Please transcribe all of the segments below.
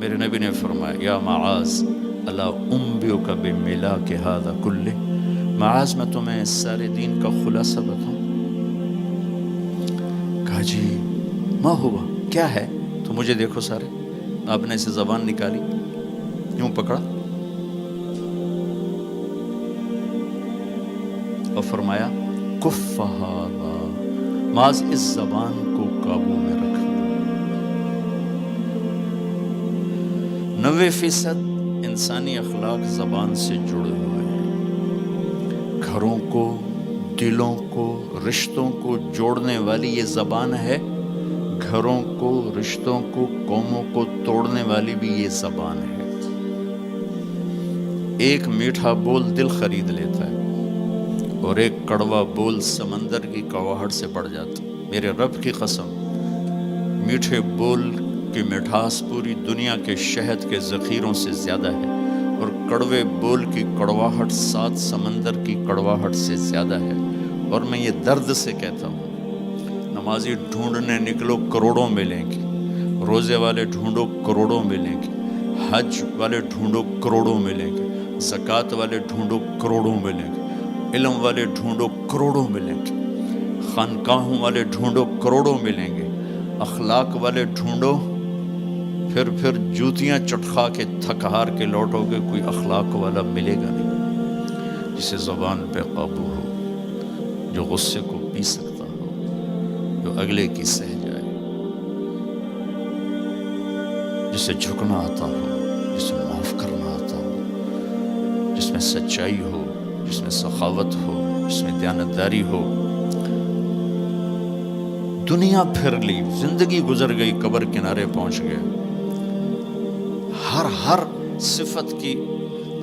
میرے نبی نے فرمایا یا معاذ الا انبئک بملاک ھذا کلہ، معاذ میں تمہیں اس سارے دین کا خلاصہ بتاؤں؟ کہا جی ما ہوا، کیا ہے؟ تو مجھے دیکھو سارے، آپ نے اسے زبان نکالی، یوں پکڑا اور فرمایا کف ھذا، معاذ اس زبان کو قابو میں رکھ لو۔ 90% انسانی اخلاق زبان سے جڑے ہوئے ہیں۔ گھروں کو، دلوں کو، رشتوں کو جوڑنے والی یہ زبان ہے، گھروں کو، رشتوں کو، قوموں کو توڑنے والی بھی یہ زبان ہے۔ ایک میٹھا بول دل خرید لیتا ہے اور ایک کڑوا بول سمندر کی کڑواہٹ سے بڑھ جاتا۔ میرے رب کی قسم، میٹھے بول کی مٹھاس پوری دنیا کے شہد کے ذخیروں سے زیادہ ہے، اور کڑوے بول کی کڑواہٹ 7 سمندر کی کڑواہٹ سے زیادہ ہے۔ اور میں یہ درد سے کہتا ہوں، نمازی ڈھونڈنے نکلو کروڑوں ملیں گے، روزے والے ڈھونڈو کروڑوں ملیں گے، حج والے ڈھونڈو کروڑوں ملیں گے، زکوٰۃ والے ڈھونڈو کروڑوں ملیں گے، علم والے ڈھونڈو کروڑوں ملیں گے، خانقاہوں والے ڈھونڈو کروڑوں ملیں گے، اخلاق والے ڈھونڈو، پھر جوتیاں چٹخا کے تھک ہار کے لوٹو گے، کوئی اخلاق والا ملے گا نہیں، جسے زبان پہ قابو ہو، جو غصے کو پی سکتا ہو، جو اگلے کی سہ جائے، جسے جھکنا آتا ہو، جسے معاف کرنا آتا ہو، جس میں سچائی ہو، جس میں سخاوت ہو، جس میں دیانتداری ہو۔ دنیا پھر لی، زندگی گزر گئی، قبر کنارے پہنچ گئے، ہر صفت کی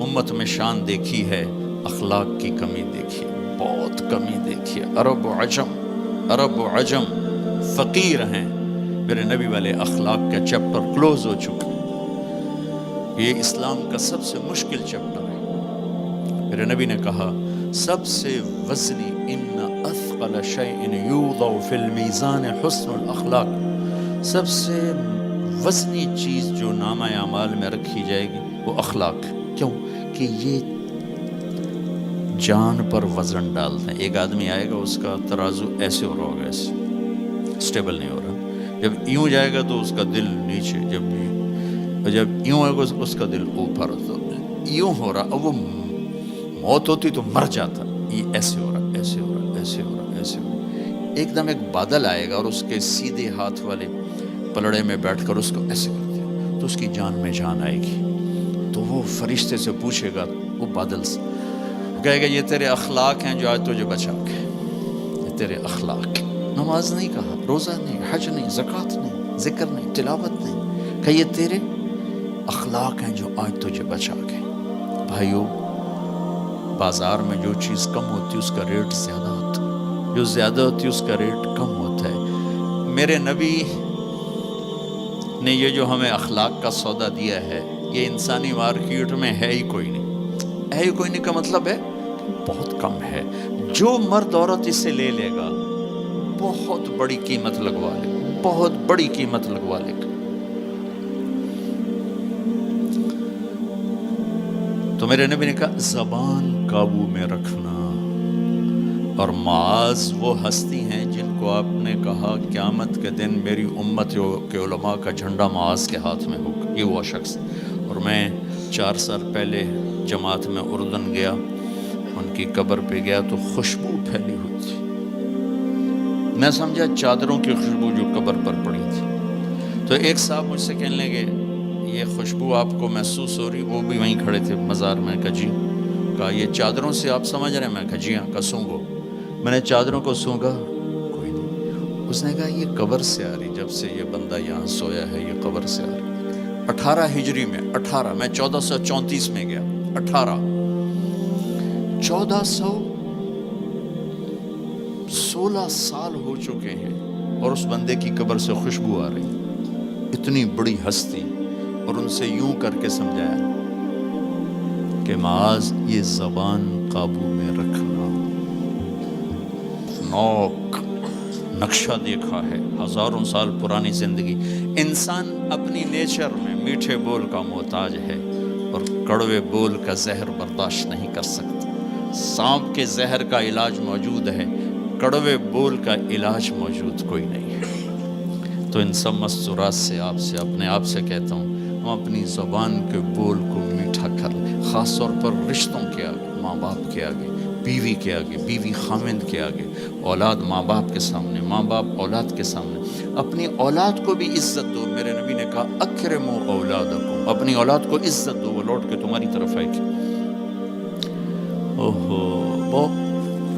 امت میں شان دیکھی ہے، اخلاق کی کمی دیکھی ہے، بہت کمی دیکھی ہے۔ عرب و عجم فقیر ہیں، میرے نبی والے اخلاق کا چیپٹر کلوز ہو چکا ہے۔ یہ اسلام کا سب سے مشکل چیپٹر ہے۔ میرے نبی نے کہا سب سے وزنی ان اثقل شیء یوضع فی المیزان حسن الاخلاق، سب سے وزنی چیز جو نامہ اعمال میں رکھی جائے گی وہ اخلاق۔ کیوں؟ کہ یہ جان پر وزن ڈالتے ہیں۔ ایک آدمی آئے گا، اس کا ترازو ایسے ہو رہا ہوگا، ایسے اسٹیبل نہیں ہو رہا، جب یوں جائے گا تو اس کا دل نیچے، جب یوں آئے گا اس کا دل اوپر، تو یوں ہو رہا، اب وہ موت ہوتی تو مر جاتا، یہ ایسے ہو رہا، ایسے ہو رہا، ایسے ہو رہا، ایسے ہو رہا۔ ایک دم ایک بادل آئے گا اور اس کے سیدھے ہاتھ والے پلڑے میں بیٹھ کر اس کو ایسے کر دیا تو اس کی جان میں جان آئے گی۔ تو وہ فرشتے سے پوچھے گا، وہ بادل سے کہے گا یہ تیرے اخلاق ہیں جو آج تجھے بچا کے، یہ تیرے اخلاق۔ نماز نہیں کہا، روزہ نہیں، حج نہیں، زکوٰۃ نہیں، ذکر نہیں، تلاوت نہیں، کہ یہ تیرے اخلاق ہیں جو آج تجھے بچا کے۔ بھائیو، بازار میں جو چیز کم ہوتی ہے اس کا ریٹ زیادہ ہوتا ہے، جو زیادہ ہوتی ہے اس کا ریٹ کم ہوتا ہے۔ میرے نبی نے یہ جو ہمیں اخلاق کا سودا دیا ہے، یہ انسانی مارکیٹ میں ہے ہی کوئی نہیں۔ ہے ہی کوئی نہیں کا مطلب ہے بہت کم ہے۔ جو مرد عورت اسے لے لے گا بہت بڑی قیمت لگوا لے گا، بہت بڑی قیمت لگوا لے گا۔ تو میرے نبی نے کہا زبان قابو میں رکھنا۔ اور معاذ وہ ہستی ہیں جن کو آپ نے کہا قیامت کے دن میری امت کے علماء کا جھنڈا معاذ کے ہاتھ میں ہوگا، یہ وہ شخص۔ اور میں 4 سال پہلے جماعت میں اردن گیا، ان کی قبر پہ گیا تو خوشبو پھیلی ہوئی تھی، میں سمجھا چادروں کی خوشبو جو قبر پر پڑی تھی۔ تو ایک صاحب مجھ سے کہنے لگے یہ خوشبو آپ کو محسوس ہو رہی؟ وہ بھی وہیں کھڑے تھے مزار میں۔ کہا جی۔ کہا یہ چادروں سے آپ سمجھ رہے ہیں؟ میں کہا جی ہاں۔ کہا سونگو۔ میں نے چادروں کو سونگا، کوئی نہیں۔ اس نے کہا یہ قبر سے آ رہی، جب سے یہ بندہ یہاں سویا ہے یہ قبر سے آ رہی۔ 18 ہجری میں، 18 میں 1434 میں گیا، 1416 سال ہو چکے ہیں اور اس بندے کی قبر سے خوشبو آ رہی، اتنی بڑی ہستی۔ اور ان سے یوں کر کے سمجھایا کہ معاذ یہ زبان قابو میں رکھنا۔ نوک نقشہ دیکھا ہے، 1000 سال پرانی زندگی، انسان اپنی نیچر میں میٹھے بول کا محتاج ہے اور کڑوے بول کا زہر برداشت نہیں کر سکتا۔ سانپ کے زہر کا علاج موجود ہے، کڑوے بول کا علاج موجود کوئی نہیں ہے۔ تو ان سب مستورات سے اپنے آپ سے کہتا ہوں، ہم اپنی زبان کے بول کو میٹھا کر لیں، خاص طور پر رشتوں کے آگے، ماں باپ کے آگے، بیوی کے آگے، بیوی خامند کے آگے، اولاد ماں باپ کے سامنے، ماں باپ اولاد کے سامنے۔ اپنی اولاد کو بھی عزت دو۔ میرے نبی نے کہا اکرموا اولادکم، اپنی اولاد کو عزت دو، وہ لوٹ کے تمہاری طرف آئے گی۔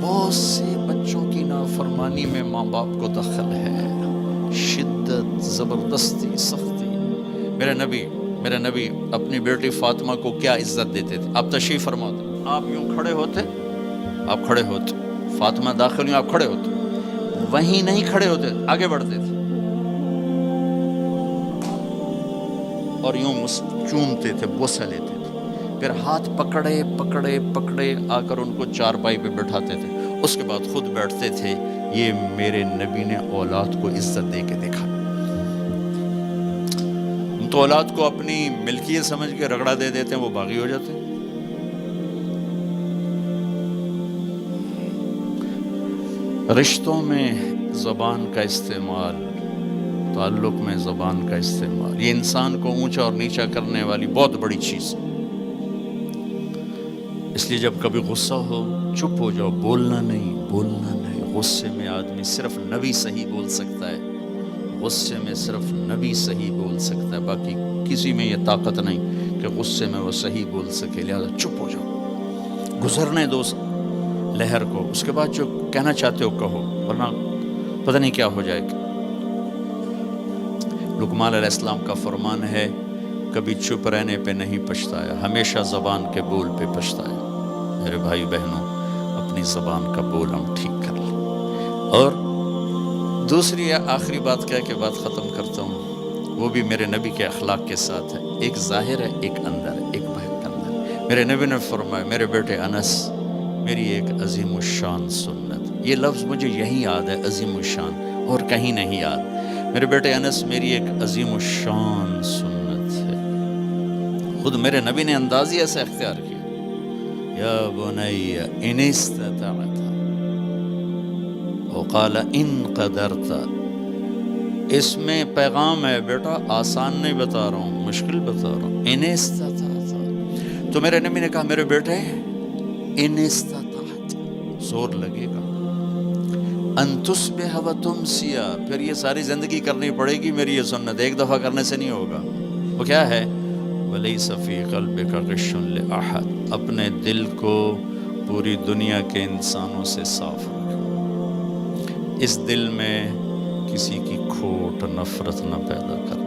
بہت سے بچوں کی نافرمانی میں ماں باپ کو دخل ہے، شدت، زبردستی، سختی۔ میرے نبی اپنی بیٹی فاطمہ کو کیا عزت دیتے تھے؟ آپ تشریف فرما دو، آپ یوں کھڑے ہوتے، فاطمہ داخل ہوئی، آپ کھڑے ہوتے، وہیں نہیں کھڑے ہوتے، آگے بڑھتے تھے اور یوں چومتے تھے، بوسہ لیتے تھے، پھر ہاتھ پکڑے آ کر ان کو چارپائی پہ بٹھاتے تھے، اس کے بعد خود بیٹھتے تھے۔ یہ میرے نبی نے اولاد کو عزت دے کے دیکھا۔ ہم تو اولاد کو اپنی ملکیت سمجھ کے رگڑا دے دیتے ہیں، وہ باغی ہو جاتے ہیں۔ رشتوں میں زبان کا استعمال، تعلق میں زبان کا استعمال، یہ انسان کو اونچا اور نیچا کرنے والی بہت بڑی چیز ہے۔ اس لیے جب کبھی غصہ ہو چپ ہو جاؤ، بولنا نہیں۔ غصے میں آدمی صرف نبی صحیح بول سکتا ہے، غصے میں صرف نبی صحیح بول سکتا ہے، باقی کسی میں یہ طاقت نہیں کہ غصے میں وہ صحیح بول سکے۔ لہذا چپ ہو جاؤ، گزرنے دو لہر کو، اس کے بعد جو کہنا چاہتے ہو کہو، ورنہ پتہ نہیں کیا ہو جائے گا۔ لقمان علیہ السلام کا فرمان ہے، کبھی چپ رہنے پہ نہیں پچھتایا، ہمیشہ زبان کے بول پہ پچھتایا۔ میرے بھائی بہنوں، اپنی زبان کا بول ہم ٹھیک کر لیں۔ اور دوسری آخری بات کہہ کے بات ختم کرتا ہوں، وہ بھی میرے نبی کے اخلاق کے ساتھ ہے، ایک ظاہر ہے، ایک اندر ہے، ایک باہر کا اندر ہے۔ میرے نبی نے فرمایا، میرے بیٹے انس، میری ایک عظیم الشان سنت، یہ لفظ مجھے یہی یاد ہے، عظیم الشان، اور کہیں نہیں یاد۔ میرے بیٹے انس، میری ایک عظیم الشان سنت ہے۔ خود میرے نبی نے انداز ہی ایسا اختیار کیا، یا بنی ان استطعت، وقال ان قدرت۔ اس میں پیغام ہے، بیٹا آسان نہیں بتا رہا ہوں، مشکل بتا رہا ہوں۔ ان استطعت، تو میرے نبی نے کہا میرے بیٹے ان استطعت، زور لگے گا، ان تصبح و تمسی، پھر یہ ساری زندگی کرنی پڑے گی میری یہ سنت، ایک دفعہ کرنے سے نہیں ہوگا۔ وہ کیا ہے؟ وَلَيْسَ فِي قَلْبِكَ غِشٌّ لِأَحَدٍ، اپنے دل کو پوری دنیا کے انسانوں سے صاف رکھو، اس دل میں کسی کی کھوٹ، نفرت نہ پیدا کر۔